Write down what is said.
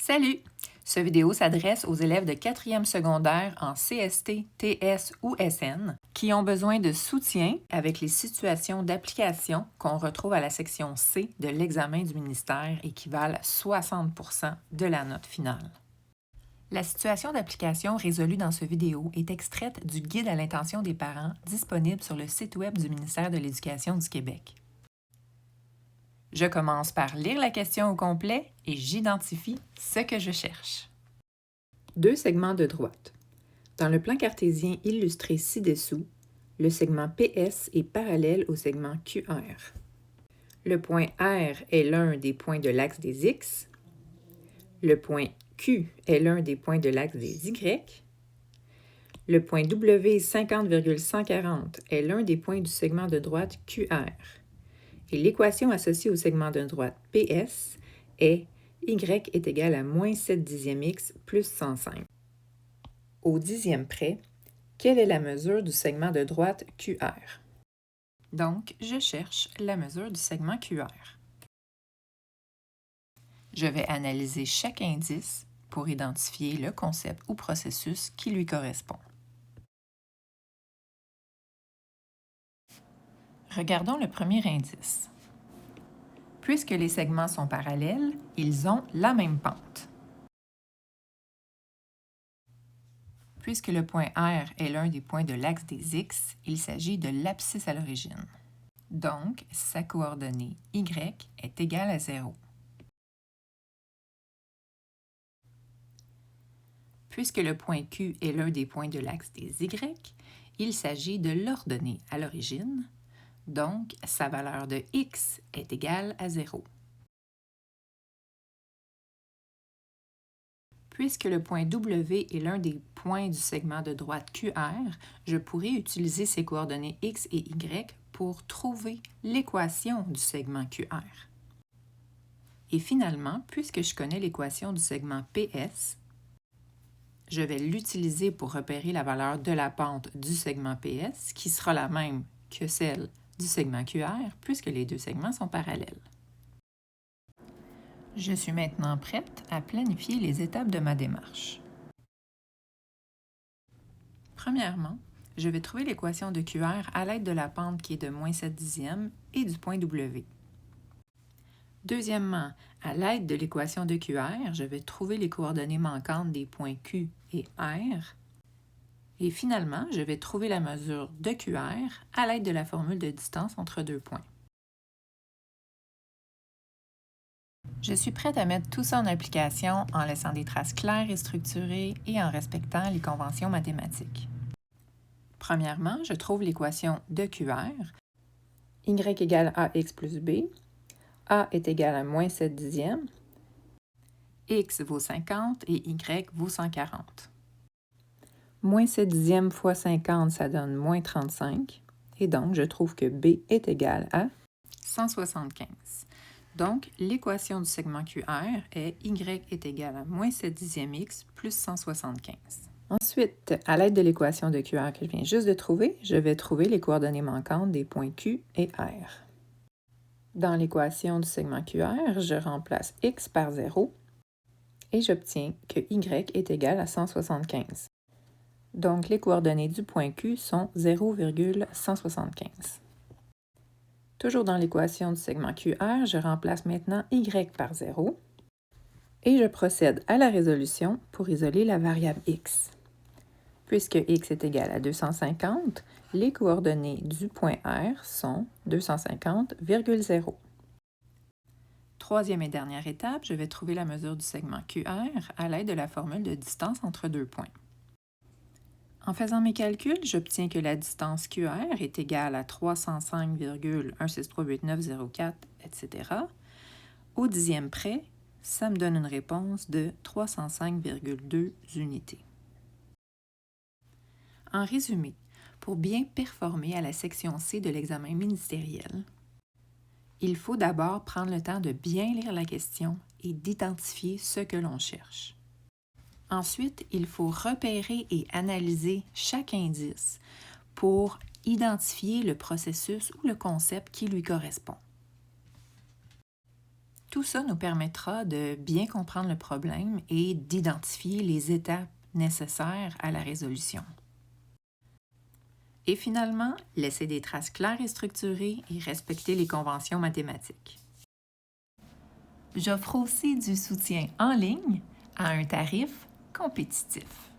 Salut! Ce vidéo s'adresse aux élèves de 4e secondaire en CST, TS ou SN qui ont besoin de soutien avec les situations d'application qu'on retrouve à la section C de l'examen du ministère et qui valent 60% de la note finale. La situation d'application résolue dans cette vidéo est extraite du Guide à l'intention des parents disponible sur le site Web du ministère de l'Éducation du Québec. Je commence par lire la question au complet et j'identifie ce que je cherche. Deux segments de droite. Dans le plan cartésien illustré ci-dessous, le segment PS est parallèle au segment QR. Le point R est l'un des points de l'axe des X. Le point Q est l'un des points de l'axe des Y. Le point W 50,140 est l'un des points du segment de droite QR. Et l'équation associée au segment de droite PS est y est égal à moins 7 dixièmes x plus 105. Au dixième près, quelle est la mesure du segment de droite QR? Donc, je cherche la mesure du segment QR. Je vais analyser chaque indice pour identifier le concept ou processus qui lui correspond. Regardons le premier indice. Puisque les segments sont parallèles, ils ont la même pente. Puisque le point R est l'un des points de l'axe des X, il s'agit de l'abscisse à l'origine. Donc, sa coordonnée Y est égale à 0. Puisque le point Q est l'un des points de l'axe des Y, il s'agit de l'ordonnée à l'origine. Donc, sa valeur de X est égale à 0. Puisque le point W est l'un des points du segment de droite QR, je pourrais utiliser ces coordonnées X et Y pour trouver l'équation du segment QR. Et finalement, puisque je connais l'équation du segment PS, je vais l'utiliser pour repérer la valeur de la pente du segment PS, qui sera la même que celle du segment QR, puisque les deux segments sont parallèles. Je suis maintenant prête à planifier les étapes de ma démarche. Premièrement, je vais trouver l'équation de QR à l'aide de la pente qui est de moins 7 dixièmes et du point W. Deuxièmement, à l'aide de l'équation de QR, je vais trouver les coordonnées manquantes des points Q et R. Et finalement, je vais trouver la mesure de QR à l'aide de la formule de distance entre deux points. Je suis prête à mettre tout ça en application en laissant des traces claires et structurées et en respectant les conventions mathématiques. Premièrement, je trouve l'équation de QR. Y égale AX plus B. A est égal à moins 7 dixièmes. X vaut 50 et Y vaut 140. Moins 7 dixièmes fois 50, ça donne moins 35. Et donc, je trouve que B est égal à 175. Donc, l'équation du segment QR est Y est égal à moins 7 dixièmes X plus 175. Ensuite, à l'aide de l'équation de QR que je viens juste de trouver, je vais trouver les coordonnées manquantes des points Q et R. Dans l'équation du segment QR, je remplace X par 0 et j'obtiens que Y est égal à 175. Donc, les coordonnées du point Q sont 0,175. Toujours dans l'équation du segment QR, je remplace maintenant Y par 0 et je procède à la résolution pour isoler la variable X. Puisque X est égal à 250, les coordonnées du point R sont 250,0. Troisième et dernière étape, je vais trouver la mesure du segment QR à l'aide de la formule de distance entre deux points. En faisant mes calculs, j'obtiens que la distance QR est égale à 305,1638904, etc. Au dixième près, ça me donne une réponse de 305,2 unités. En résumé, pour bien performer à la section C de l'examen ministériel, il faut d'abord prendre le temps de bien lire la question et d'identifier ce que l'on cherche. Ensuite, il faut repérer et analyser chaque indice pour identifier le processus ou le concept qui lui correspond. Tout ça nous permettra de bien comprendre le problème et d'identifier les étapes nécessaires à la résolution. Et finalement, laisser des traces claires et structurées et respecter les conventions mathématiques. J'offre aussi du soutien en ligne à un tarif compétitif.